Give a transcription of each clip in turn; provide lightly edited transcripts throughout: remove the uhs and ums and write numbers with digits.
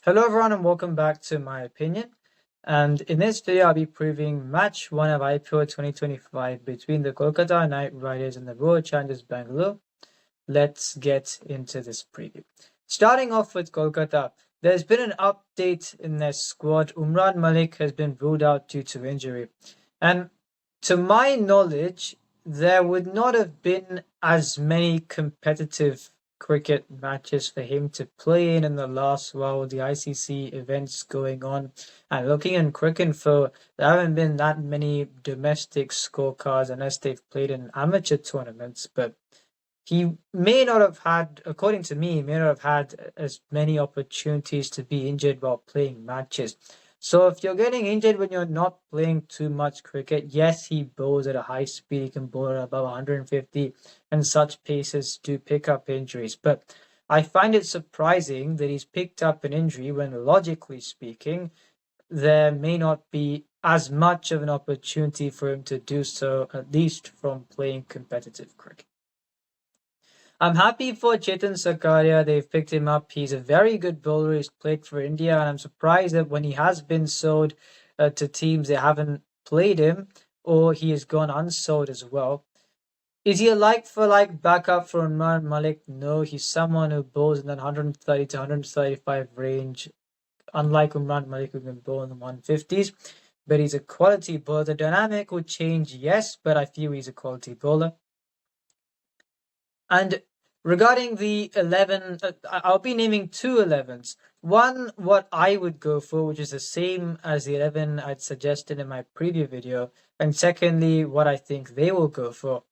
Hello everyone and welcome back to my opinion. And in this video, I'll be previewing match 1 of IPL 2025 between the Kolkata Knight Riders and the Royal Challengers Bengaluru. Let's get into this preview. Starting off with Kolkata, there's been an update in their squad. Umran Malik has been ruled out due to injury. And to my knowledge, there would not have been as many competitive cricket matches for him to play in the last while the ICC events going on. And looking in cricket info, there haven't been that many domestic scorecards unless they've played in amateur tournaments. But he may not have had, according to me, he may not have had as many opportunities to be injured while playing matches. So if you're getting injured when you're not playing too much cricket, yes, he bowls at a high speed, he can bowl at above 150, and such paces do pick up injuries. But I find it surprising that he's picked up an injury when, logically speaking, there may not be as much of an opportunity for him to do so, at least from playing competitive cricket. I'm happy for Chetan Sakaria. They've picked him up. He's a very good bowler. He's played for India, and I'm surprised that when he has been sold to teams, they haven't played him, or he has gone unsold as well. Is he a like-for-like backup for Umran Malik? No, he's someone who bowls in that 130 to 135 range, unlike Umran Malik, who can bowl in the 150s. But he's a quality bowler. The dynamic will change, yes, but I feel he's a quality bowler. And regarding the 11, I'll be naming two 11s. One, what I would go for, which is the same as the 11 I'd suggested in my preview video. And secondly, what I think they will go for.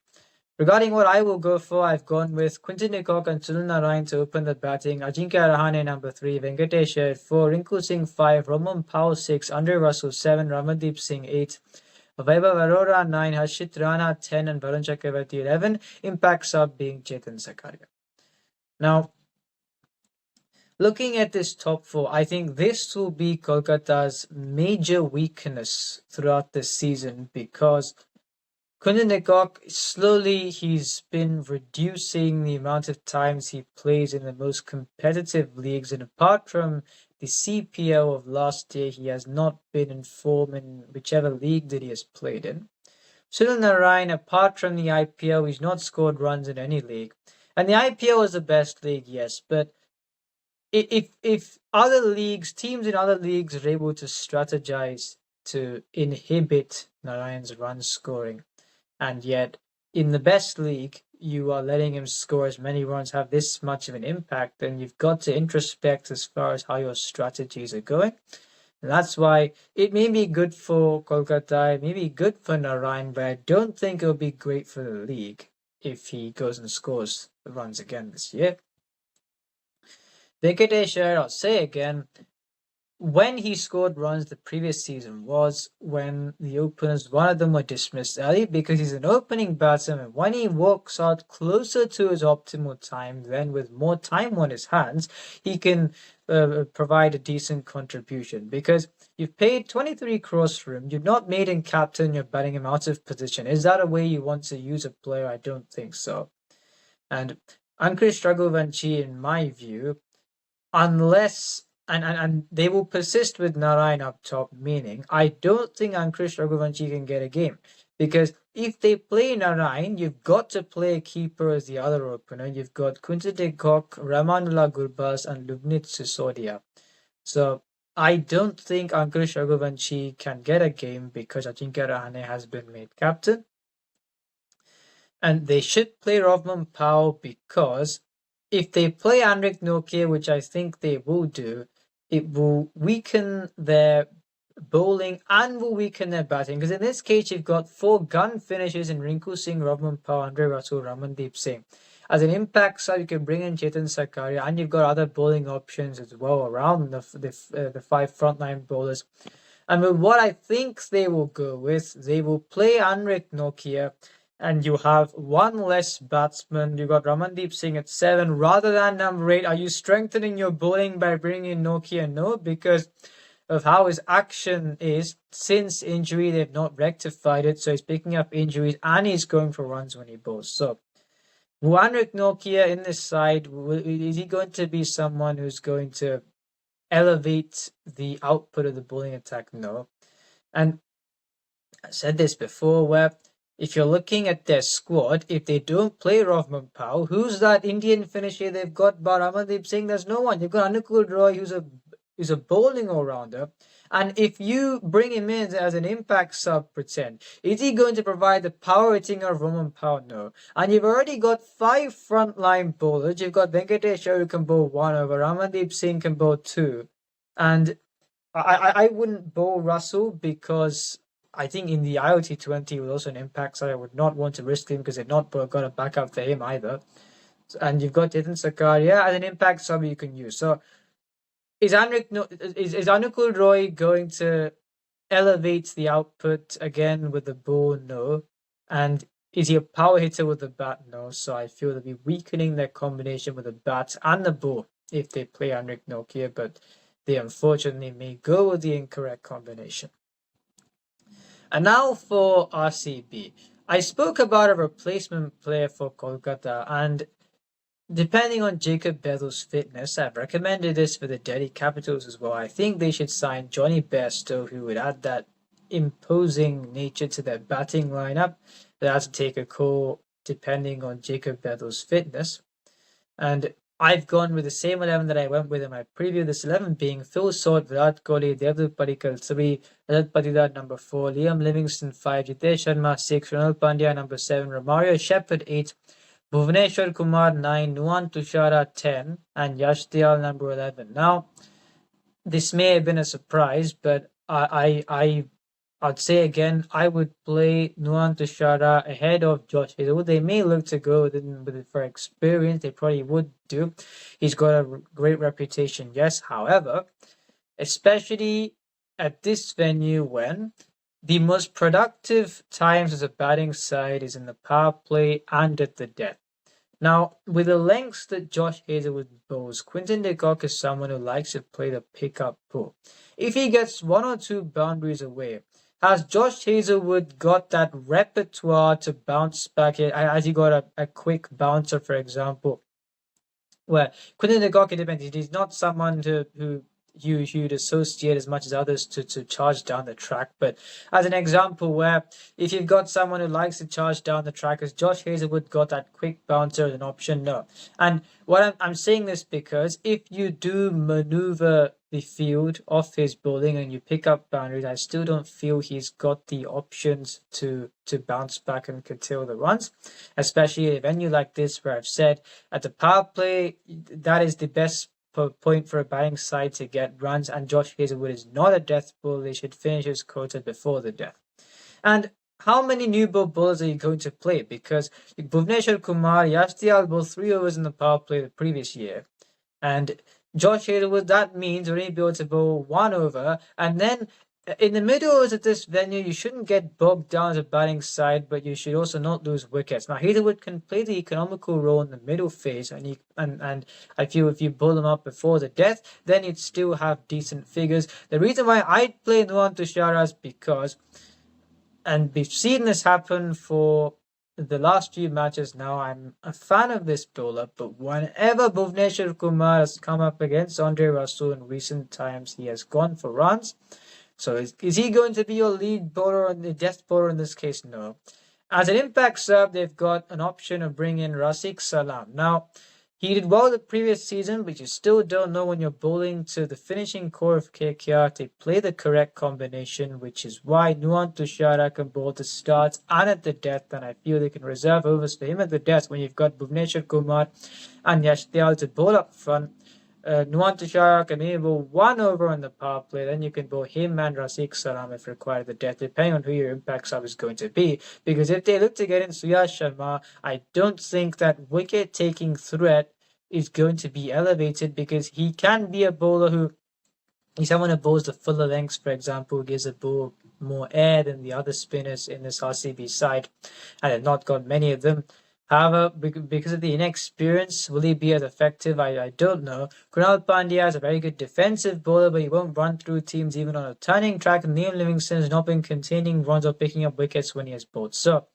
Regarding what I will go for, I've gone with Quinton de Kock and Sunil Narayan to open the batting, Ajinkya Rahane number 3, Venkatesh at 4, Rinku Singh 5, Roman Powell 6, Andre Russell 7, Ramandeep Singh 8, Vaibhav Arora 9, Harshit Rana 10, and Varun Chakravarti 11. Impact sub being Chetan Sakaria. Now, looking at this top four, I think this will be Kolkata's major weakness throughout the season because Quinton de Kock, slowly he's been reducing the amount of times he plays in the most competitive leagues, and apart from the CPL of last year, he has not been in form in whichever league that he has played in. Sunil Narayan, apart from the IPL, he's not scored runs in any league. And the IPL is the best league, yes, but if other leagues, teams in other leagues are able to strategize to inhibit Narayan's run scoring, and yet in the best league, you are letting him score as many runs, have this much of an impact, then you've got to introspect as far as how your strategies are going. And that's why it may be good for Kolkata, it may be good for Narayan, but I don't think it'll be great for the league if he goes and scores runs again this year. Venkatesh, I'll say again, when he scored runs the previous season was when the openers, one of them were dismissed early because he's an opening batsman. And when he walks out closer to his optimal time, then with more time on his hands, he can provide a decent contribution because you've paid 23 crores for him. You've not made him captain. You're batting him out of position. Is that a way you want to use a player? I don't think so. And Ankush Raghuvanshi, in my view, unless and they will persist with Narayan up top, meaning I don't think Ankush Raghuvanshi can get a game. Because if they play Narayan, you've got to play a keeper as the other opener. You've got Quinton de Kock, Ramanullah Gurbaz, and Lubnit Sisodia. So I don't think Ankush Raghuvanshi can get a game because Ajinkya Rahane has been made captain. And they should play Rovman Powell because if they play Anrik Nokia, which I think they will do, it will weaken their bowling and will weaken their batting. Because in this case, you've got 4 gun finishes in Rinku Singh, Rovman Powell, Andre Russell, Ramandeep Singh. As an impact side, you can bring in Chetan Sakaria, and you've got other bowling options as well around the 5 frontline bowlers. And with what I think they will go with, they will play Anrik Nokia, and you have one less batsman. You got Ramandeep Singh at 7 rather than number 8. Are you strengthening your bowling by bringing in Nokia? No, because of how his action is. Since injury, they've not rectified it, so he's picking up injuries and he's going for runs when he bowls. So, Anrik Nokia in this side, is he going to be someone who's going to elevate the output of the bowling attack? No. And I said this before, where if you're looking at their squad, if they don't play Rahman Pau, who's that Indian finisher they've got? But Amandeep Singh, there's no one. You've got Anukul Roy, who's a bowling all-rounder. And if you bring him in as an impact sub, pretend, is he going to provide the power hitting of Rahman Pau? No. And you've already got 5 frontline bowlers. You've got Venkatesh who can bowl 1 over, Amandeep Singh can bowl 2. And I wouldn't bowl Russell because I think in the IOT20 was also an impact side. I would not want to risk him because they've not got a backup for him either. And you've got Titan Sakaria as an impact sub you can use. So is Anukul Roy going to elevate the output again with the ball? No. And is he a power hitter with the bat? No. So I feel they'll be weakening their combination with the bat and the ball if they play Anrik Nokia, but they unfortunately may go with the incorrect combination. And now for RCB. I spoke about a replacement player for Kolkata, and depending on Jacob Bedell's fitness, I've recommended this for the Delhi Capitals as well. I think they should sign Johnny Bairstow, who would add that imposing nature to their batting lineup. They have to take a call depending on Jacob Bedell's fitness. And I've gone with the same 11 that I went with in my preview. This 11 being Phil Salt, Virat Kohli, Devdutt Padikkal 3, Rajat Patidar number 4, Liam Livingston 5, Jitesh Sharma 6, Ronald Pandya number 7, Romario Shepherd 8, Bhuvneshwar Kumar 9, Nuwan Tushara 10, and Yash Dayal number 11. Now, this may have been a surprise, but I'd say again, I would play Nuwan Tushara ahead of Josh Hazelwood. They may look to go with it for experience. They probably would do. He's got a great reputation, yes. However, especially at this venue when the most productive times as a batting side is in the power play and at the death. Now, with the lengths that Josh Hazelwood bowls, Quinton de Kock is someone who likes to play the pickup pull. If he gets 1 or 2 boundaries away, has Josh Hazelwood got that repertoire to bounce back? Has he got a quick bouncer, for example? Where Quinton de Kock, it depends. He's not someone who you'd associate as much as others to charge down the track. But as an example, where if you've got someone who likes to charge down the track, has Josh Hazelwood got that quick bouncer as an option? No. And what I'm saying this because if you do maneuver the field off his bowling and you pick up boundaries, I still don't feel he's got the options to bounce back and curtail the runs, especially at a venue like this where I've said at the power play, that is the best point for a batting side to get runs, and Josh Hazelwood is not a death bowler. They should finish his quota before the death. And how many new ball bowlers are you going to play? Because Bhuvneshwar Kumar, Yash Dayal bowled 3 overs in the power play the previous year, and Josh Hazelwood, that means we're only able to bowl 1 over, and then in the middle at this venue, you shouldn't get bogged down as a batting side, but you should also not lose wickets. Now, Hazelwood can play the economical role in the middle phase, and I feel if you bowl him up before the death, then you'd still have decent figures. The reason why I'd play Nuwan Tushara is because, and we've seen this happen for the last few matches now, I'm a fan of this bowler, but whenever Bhuvneshwar Kumar has come up against Andre Russell in recent times, he has gone for runs. So is he going to be your lead bowler or the death bowler in this case? No. As an impact sub, they've got an option of bringing in Rafiq Salam. Now, he did well the previous season, but you still don't know when you're bowling to the finishing core of KKR to play the correct combination, which is why Nuwan Tushara can bowl the starts and at the death, and I feel they can reserve overs for him at the death when you've got Bhuvneshwar Kumar and Yash Dayal to bowl up front. Nuwan Tushara can maybe bowl 1 over on the power play, then you can bowl him and Rafiq Salam if required at the death, depending on who your impact sub is going to be. Because if they look to get in Suyash Sharma, I don't think that wicket-taking threat is going to be elevated, because he can be a bowler who, he's someone who bowls the fuller lengths, for example, gives a ball more air than the other spinners in this RCB side, and have not got many of them. However, because of the inexperience, will he be as effective? I don't know. Kunal Pandya is a very good defensive bowler, but he won't run through teams even on a turning track. And Liam Livingston has not been containing runs or picking up wickets when he has bowled. So,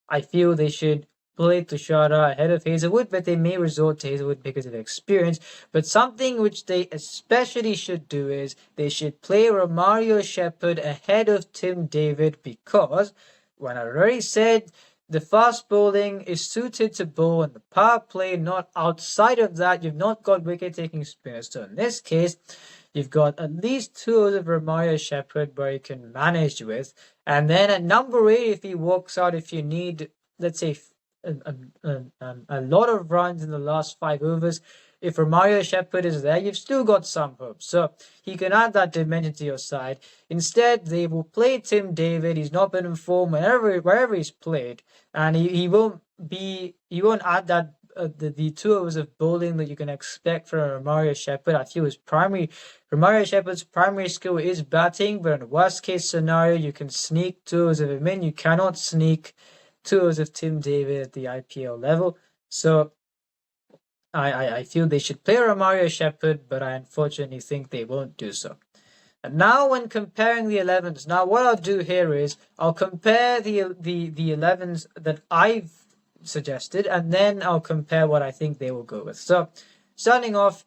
I feel they should play Tushara ahead of Hazelwood, but they may resort to Hazelwood because of experience. But something which they especially should do is they should play Romario Shepherd ahead of Tim David, because when I already said the fast bowling is suited to bowl in the power play, not outside of that. You've not got wicket-taking spinners. So in this case, you've got at least two of Romario Shepherd where you can manage with. And then at number 8, if he walks out, if you need, let's say, a lot of runs in the last 5 overs, if Romario Shepherd is there, you've still got some hope. So he can add that dimension to your side. Instead, they will play Tim David. He's not been in form wherever he's played, and he won't add that the 2 overs of bowling that you can expect from Romario Shepherd. I feel Romario Shepherd's primary skill is batting, but in a worst case scenario, you can sneak 2 overs of him in. You cannot sneak 2 overs of Tim David at the IPL level. So I feel they should play Romario Shepherd, but I unfortunately think they won't do so. And now when comparing the 11s, now what I'll do here is I'll compare the 11s that I've suggested, and then I'll compare what I think they will go with. So starting off,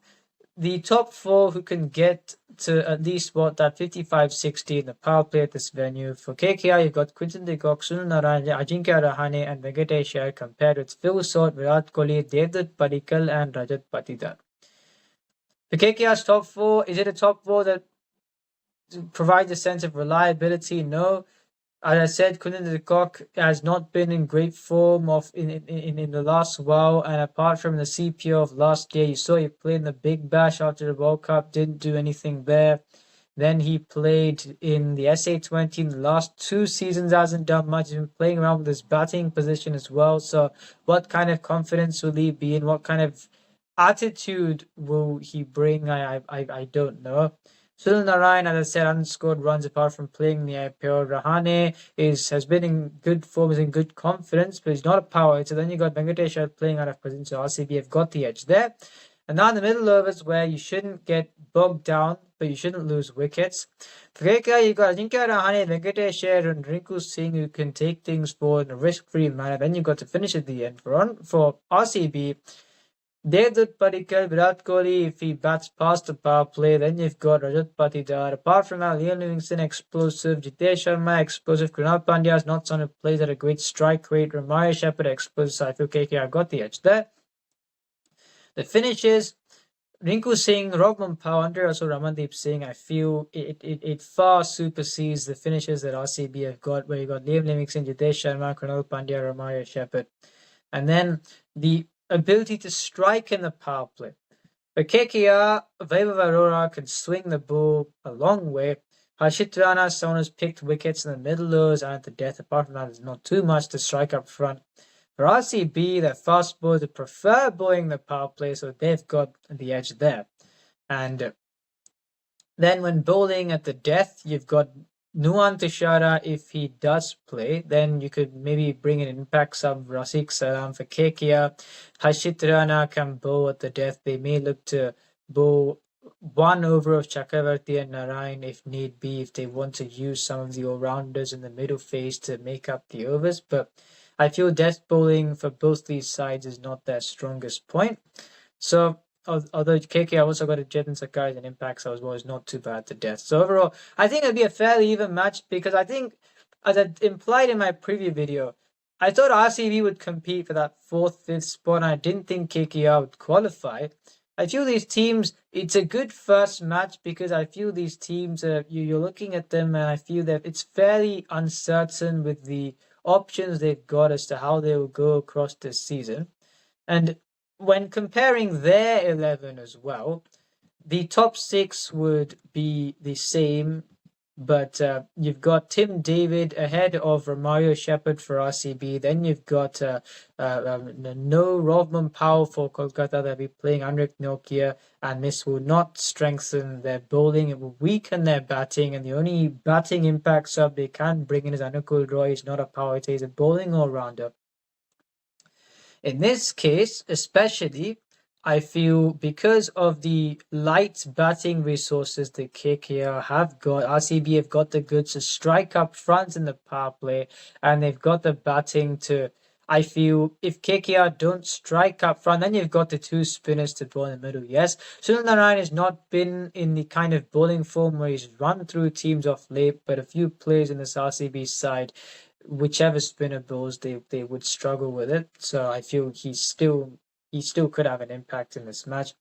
the top 4 who can get to at least that 55-60 in the power play at this venue. For KKR, you've got Quinton de Kock, Sunil Narine, Ajinkya Rahane, and Venkatesh Iyer, compared with Phil Salt, Virat Kohli, Devdutt Padikkal, and Rajat Patidar. For KKR's top 4, is it a top 4 that provides a sense of reliability? No. As I said, Quinton de Kock has not been in great form in the last while, and apart from the CPO of last year, you saw he played in the Big Bash after the World Cup, didn't do anything there. Then he played in the SA20 in the last 2 seasons, hasn't done much. He's been playing around with his batting position as well. So what kind of confidence will he be in? What kind of attitude will he bring? I don't know. Sunil Narine, as I said, hasn't scored runs apart from playing in the IPL. Rahane has been in good form, is in good confidence, but he's not a power. So then you got Venkatesh Iyer playing out of position, so RCB have got the edge there. And now in the middle overs, where you shouldn't get bogged down, but you shouldn't lose wickets. For KKR, you've got Ajinkya Rahane, Venkatesh Iyer, and Rinku Singh, who can take things forward in a risk-free manner. Then you've got to finish at the end. For RCB, Devdutt Padikkal, Virat Kohli, if he bats past the power play, then you've got Rajat Patidar. Apart from that, Liam Livingstone, explosive. Jitesh Sharma, explosive. Krunal Pandya is not someone who plays at a great strike rate. Romario Shepherd, explosive. So I feel KKR got the edge there. The finishes, Rinku Singh, Rob Pau, under also Ramandeep Singh, I feel it far supersedes the finishes that RCB have got, where you got Liam Livingstone, Jitesh Sharma, Krunal Pandya, Romario Shepherd. And then the ability to strike in the power play. But KKR, Vaibhav Arora can swing the ball a long way. Harshit Rana, someone who's picked wickets in the middle overs and at the death. Apart from that, there's not too much to strike up front. For RCB, their fast bowlers prefer bowling the power play, so they've got the edge there. And then when bowling at the death, you've got Nuwan Tushara. If he does play, then you could maybe bring in impact sub Rafiq Salam. For KKR, Harshit Rana can bowl at the death. They may look to bowl 1 over of Chakravarti and Narine if need be, if they want to use some of the all-rounders in the middle phase to make up the overs. But I feel death bowling for both these sides is not their strongest point. So although KKR also got a Jet and Sakai and impacts as well, is not too bad to death. So overall, I think it'll be a fairly even match, because I think, as I implied in my preview video, I thought RCB would compete for that 4th, 5th spot, and I didn't think KKR would qualify. I feel these teams, it's a good first match, because I feel these teams, you're looking at them, and I feel that it's fairly uncertain with the options they've got as to how they will go across this season. And when comparing their 11 as well, the top 6 would be the same, but you've got Tim David ahead of Romario Shepherd for RCB. Then you've got no Rovman Powell for Kolkata. They'll be playing Anrik Nokia, and this will not strengthen their bowling. It will weaken their batting, and the only batting impact sub they can bring in is Anukul Roy. He's not a power hitter, he's a bowling all-rounder. In this case, especially, I feel because of the light batting resources that KKR have got, RCB have got the goods to strike up front in the power play, and they've got the batting to I feel if KKR don't strike up front, then you've got the two spinners to bowl in the middle. Yes, Sunil Narayan has not been in the kind of bowling form where he's run through teams of late, but a few players in this RCB side, whichever spinner bowls, they would struggle with it. So I feel he still could have an impact in this match.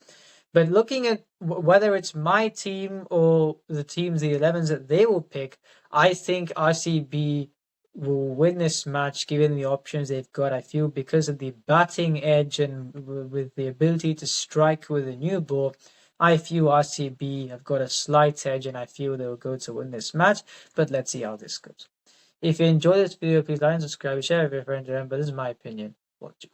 But looking at whether it's my team or the 11s that they will pick, I think RCB will win this match given the options they've got. I feel because of the batting edge and with the ability to strike with a new ball, I feel RCB have got a slight edge and I feel they'll go to win this match. But let's see how this goes. If you enjoyed this video, please like and subscribe, share with your friends, but this is my opinion. Watch it.